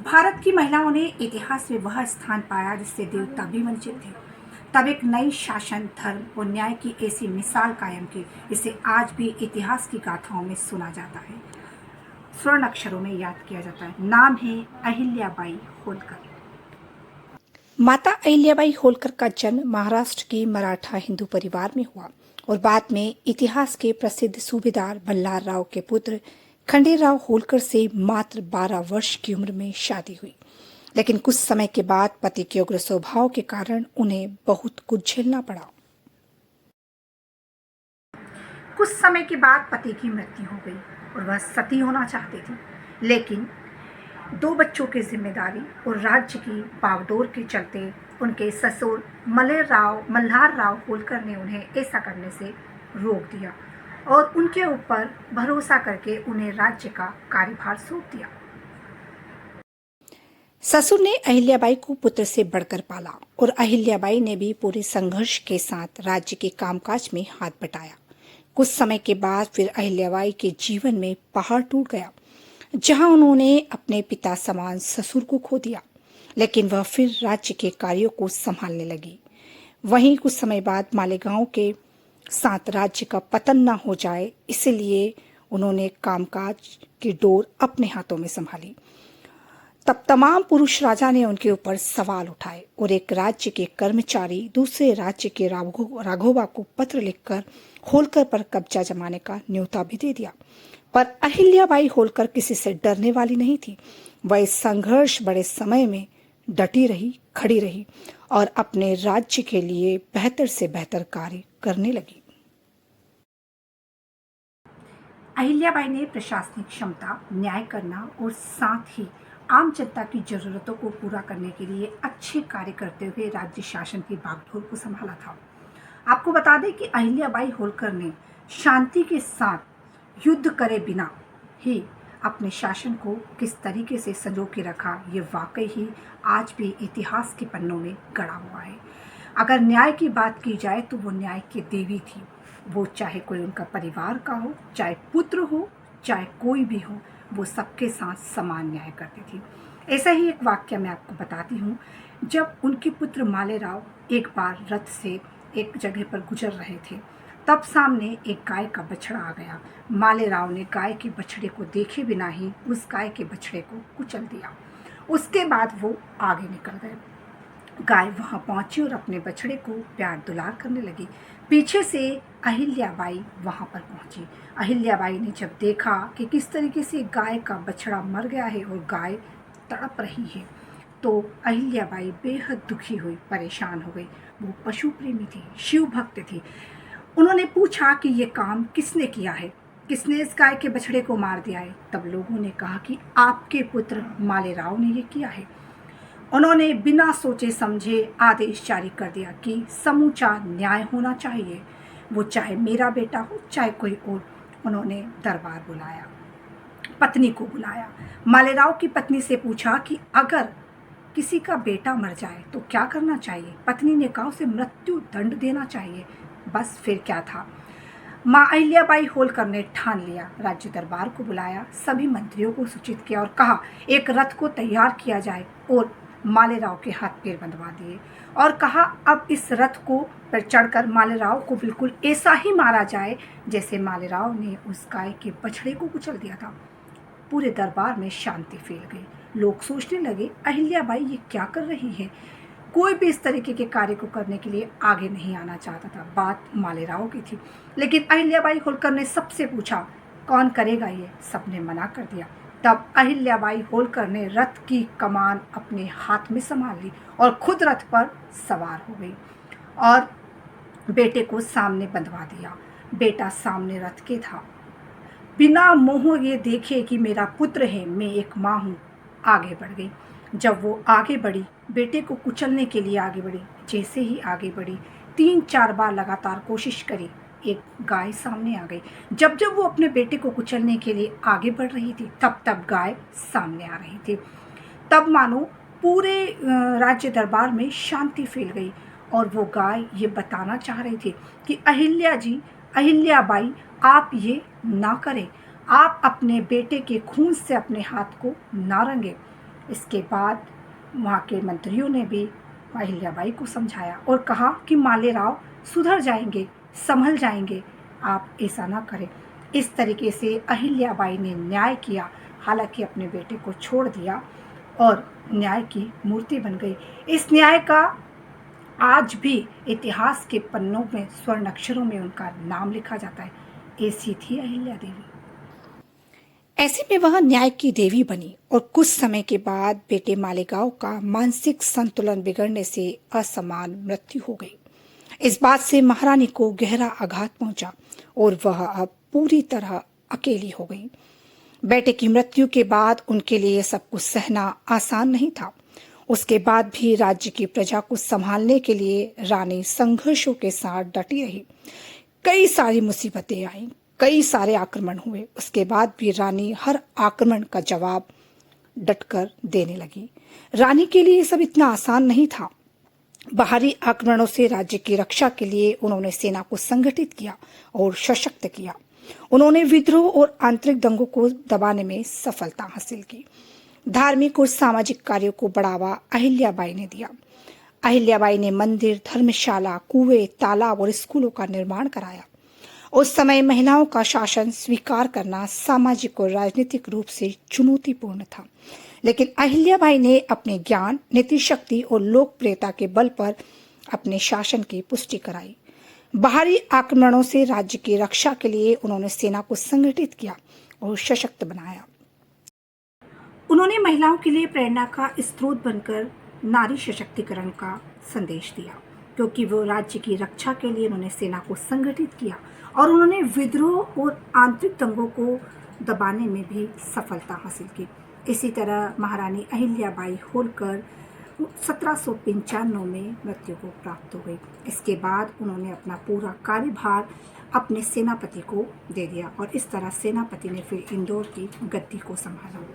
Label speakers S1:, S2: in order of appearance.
S1: भारत की महिलाओं ने इतिहास में वह स्थान पाया जिससे देवता भी वंचित थे। तब एक नई शासन, धर्म और न्याय की ऐसी मिसाल कायम की जिसे आज भी इतिहास की गाथाओं में सुना जाता है, स्वर्ण अक्षरों में याद किया जाता है। नाम है अहिल्याबाई होलकर। माता अहिल्याबाई होलकर का जन्म महाराष्ट्र के मराठा हिंदू परिवार में हुआ और बाद में इतिहास के प्रसिद्ध सूबेदार बल्लार राव के पुत्र खंडेराव होलकर से मात्र 12 वर्ष की उम्र में शादी हुई। लेकिन कुछ समय के बाद पति के उग्र स्वभाव के कारण उन्हें बहुत कुछ झेलना पड़ा। कुछ समय के बाद पति की मृत्यु हो गई और वह सती होना चाहती थी, लेकिन 2 बच्चों की जिम्मेदारी और राज्य की बागडोर के चलते उनके ससुर मल्हार राव होलकर ने उन्हें ऐसा करने से रोक दिया और उनके ऊपर भरोसा करके उन्हें राज्य का कार्यभार सौंप दिया। ससुर ने अहिल्याबाई को पुत्र से बढ़कर पाला और अहिल्याबाई ने भी पूरे संघर्ष के साथ राज्य के कामकाज में हाथ बटाया। कुछ समय के बाद फिर अहिल्याबाई के जीवन में पहाड़ टूट गया, जहां उन्होंने अपने पिता समान ससुर को खो दिया, लेकिन वह फिर राज्य के कार्यों को संभालने लगी। वहीं कुछ समय बाद मालेगांव के साथ राज्य का पतन न हो जाए, इसलिए उन्होंने कामकाज की डोर अपने हाथों में संभाली। तब तमाम पुरुष राजा ने उनके ऊपर सवाल उठाए और एक राज्य के कर्मचारी दूसरे राज्य के राघोबा को पत्र लिखकर होलकर पर कब्जा जमाने का न्योता भी दे दिया। पर अहिल्याबाई होलकर किसी से डरने वाली नहीं थी। वह इस संघर्ष बड़े समय में डटी रही, खड़ी रही और अपने राज्य के लिए बेहतर से बेहतर कार्य करने लगी। अहिल्याबाई ने प्रशासनिक क्षमता, न्याय करना और साथ ही आम जनता की जरूरतों को पूरा करने के लिए अच्छे कार्य करते हुए राज्य शासन की बागडोर को संभाला था। आपको बता दें कि अहिल्याबाई होलकर ने शांति के साथ युद्ध करे बिना ही अपने शासन को किस तरीके से संजो के रखा, ये वाकई ही आज भी इतिहास के पन्नों में गड़ा हुआ है। अगर न्याय की बात की जाए तो वो न्याय की देवी थी। वो चाहे कोई उनका परिवार का हो, चाहे पुत्र हो, चाहे कोई भी हो, वो सबके साथ समान न्याय करती थी। ऐसा ही एक वाक्य मैं आपको बताती हूँ। जब उनके पुत्र मालेराव एक बार रथ से एक जगह पर गुजर रहे थे, तब सामने एक गाय का बछड़ा आ गया। मालेराव ने गाय के बछड़े को देखे बिना ही उस गाय के बछड़े को कुचल दिया। उसके बाद वो आगे निकल गए। गाय वहां पहुंची और अपने बछड़े को प्यार दुलार करने लगी। पीछे से अहिल्याबाई वहां पर पहुंची। अहिल्याबाई ने जब देखा कि किस तरीके से गाय का बछड़ा मर गया है और गाय तड़प रही है, तो अहिल्याबाई बेहद दुखी हुई, परेशान हो गई। वो पशु प्रेमी थी, शिव भक्त थी। उन्होंने पूछा कि ये काम किसने किया है, किसने इस गाय के बछड़े को मार दिया है। तब लोगों ने कहा कि आपके पुत्र मालेराव ने ये किया है। उन्होंने बिना सोचे समझे आदेश जारी कर दिया कि समूचा न्याय होना चाहिए, वो चाहे मेरा बेटा हो चाहे कोई और। उन्होंने दरबार बुलाया, पत्नी को बुलाया। मालेराव की पत्नी से पूछा कि अगर किसी का बेटा मर जाए तो क्या करना चाहिए। पत्नी ने कहा उसे मृत्यु दंड देना चाहिए। बस फिर क्या था, माँ अहिल्याबाई होलकर ने ठान लिया। राज्य दरबार को बुलाया, सभी मंत्रियों को सूचित किया और कहा एक रथ को तैयार किया जाए और मालेराव के हाथ पैर बंधवा दिए और कहा अब इस रथ को पर चढ़कर मालेराव को बिल्कुल ऐसा ही मारा जाए जैसे मालेराव ने उस गाय के बछड़े को कुचल दिया था। पूरे दरबार में शांति फैल गई। लोग सोचने लगे अहिल्याबाई ये क्या कर रही है। कोई भी इस तरीके के कार्य को करने के लिए आगे नहीं आना चाहता था। बात मालेराव की थी, लेकिन अहिल्याबाई होलकर ने सबसे पूछा कौन करेगा ये। सबने मना कर दिया। तब अहिल्याबाई होलकर ने रथ की कमान अपने हाथ में संभाल ली और खुद रथ पर सवार हो गई और बेटे को सामने बंधवा दिया। बेटा सामने रथ के था। बिना मोह ये देखे कि मेरा पुत्र है, मैं एक माँ हूँ, आगे बढ़ गई। जब वो आगे बढ़ी, बेटे को कुचलने के लिए आगे बढ़ी। जैसे ही आगे बढ़ी, 3-4 बार लगातार कोशिश करी, एक गाय सामने आ गई। जब जब वो अपने बेटे को कुचलने के लिए आगे बढ़ रही थी, तब तब गाय सामने आ रही थी। तब मानो पूरे राज्य दरबार में शांति फैल गई और वो गाय ये बताना चाह रही थी कि अहिल्याबाई आप ये ना करें, आप अपने बेटे के खून से अपने हाथ को ना रंगे। इसके बाद वहाँ के मंत्रियों ने भी अहिल्याबाई को समझाया और कहा कि मालेराव सुधर जाएंगे, संभल जाएंगे, आप ऐसा ना करें। इस तरीके से अहिल्याबाई ने न्याय किया, हालांकि अपने बेटे को छोड़ दिया और न्याय की मूर्ति बन गई। इस न्याय का आज भी इतिहास के पन्नों में स्वर्ण अक्षरों में उनका नाम लिखा जाता है। ऐसी थी अहिल्या देवी। ऐसे में वह न्याय की देवी बनी और कुछ समय के बाद बेटे मालेगांव का मानसिक संतुलन बिगड़ने से असमान मृत्यु हो गई। इस बात से महारानी को गहरा आघात पहुंचा और वह अब पूरी तरह अकेली हो गई। बेटे की मृत्यु के बाद उनके लिए सब कुछ सहना आसान नहीं था। उसके बाद भी राज्य की प्रजा को संभालने के लिए रानी संघर्षों के साथ डटी रही। कई सारी मुसीबतें आईं, कई सारे आक्रमण हुए। उसके बाद भी रानी हर आक्रमण का जवाब डटकर देने लगी। रानी के लिए सब इतना आसान नहीं था। बाहरी आक्रमणों से राज्य की रक्षा के लिए उन्होंने सेना को संगठित किया और सशक्त किया। उन्होंने विद्रोह और आंतरिक दंगों को दबाने में सफलता हासिल की। धार्मिक और सामाजिक कार्यों को बढ़ावा अहिल्याबाई ने दिया। अहिल्याबाई ने मंदिर, धर्मशाला, कुएं, तालाब और स्कूलों का निर्माण कराया। उस समय महिलाओं का शासन स्वीकार करना सामाजिक और राजनीतिक रूप से चुनौतीपूर्ण था, लेकिन अहिल्याबाई ने अपने ज्ञान, नीति शक्ति और लोकप्रियता के बल पर अपने शासन की पुष्टि कराई। बाहरी आक्रमणों से राज्य की रक्षा के लिए उन्होंने सेना को संगठित किया और सशक्त बनाया। उन्होंने महिलाओं के लिए प्रेरणा का स्रोत बनकर नारी सशक्तिकरण का संदेश दिया, क्योंकि वो राज्य की रक्षा के लिए उन्होंने सेना को संगठित किया और उन्होंने विद्रोह और आंतरिक दंगों को दबाने में भी सफलता हासिल की। इसी तरह महारानी अहिल्याबाई होलकर 1795 में मृत्यु को प्राप्त हो गई। इसके बाद उन्होंने अपना पूरा कार्यभार अपने सेनापति को दे दिया और इस तरह सेनापति ने फिर इंदौर की गद्दी को संभाला।